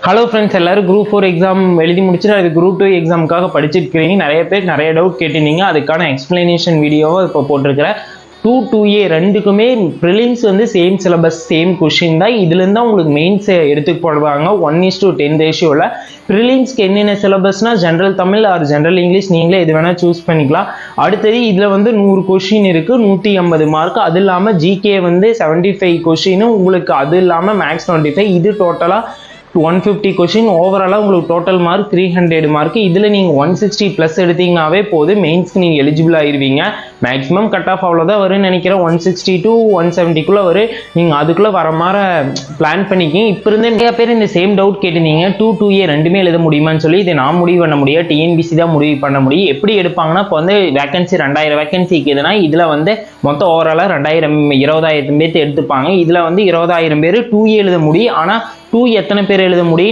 Hello friends, எல்லாரும் group 4 exam எழுதி முடிச்சுட்டு அது குரூப் 2 எக்ஸாமுக்காக படிச்சிருக்கிறீங்க. நிறைய பேர் நிறைய டவுட் கேட்டிருந்தீங்க. அதுக்கான எக்ஸ்பிளனேஷன் வீடியோவை இப்போ போட்டிருக்கிறேன். 2A ரெண்டுக்குமே ப்ரிலிம்ஸ் வந்து சேம் சிலபஸ், சேம் கொஷின் தான். இதுலேருந்து தான் உங்களுக்கு மெயின்ஸ் எடுத்துக்கு போடுவாங்க 1:10 ரேஷியோவில். ப்ரிலிம்ஸ்க்கு என்னென்ன சிலபஸ்னால் general Tamil or general English, நீங்களே எது வேணால் சூஸ் பண்ணிக்கலாம். அடுத்தது இதில் வந்து 100 கொஷின் இருக்குது, 180 மார்க். அது இல்லாமல் ஜிகே வந்து 75 கொஷின் உங்களுக்கு. அது இல்லாமல் மேக்ஸ் 25. இது டோட்டலாக 150 கொஷின். ஓவராலாக உங்களுக்கு டோட்டல் மார்க் 300 மார்க். இதில் நீங்கள் 160 ப்ளஸ் எடுத்தீங்கன்னாவே போதும், மெயின்ஸ்க்கு நீங்கள் எலிஜிபிள் ஆகிருவீங்க. மேக்ஸிமம் கட் ஆஃப் அவ்வளோதான் வரும்னு நினைக்கிறேன். 160 to 170 வரும். நீங்கள் அதுக்குள்ளே வர மாதிரி பிளான் பண்ணிக்கிங்க. இப்போ இருந்தே நிறைய பேர் இந்த சேம் டவுட் கேட்டிருந்தீங்க, 2A ரெண்டுமே எழுத முடியுமான்னு சொல்லி. இதை நான் முடிவு பண்ண முடியாது, டிஎன்பிசி தான் முடிவு பண்ண முடியும். எப்படி எடுப்பாங்கன்னா, இப்போ வந்து வேகன்சி 2000 வேகன்சி இருக்குதுன்னா இதில் வந்து மொத்தம் ஓவராலாக 20,000 பேர்த்து எடுத்துப்பாங்க. இதில் வந்து 20,000 பேர் 2A எழுத முடியும். ஆனால் 2 எத்தனை பேர் எழுத முடியும்?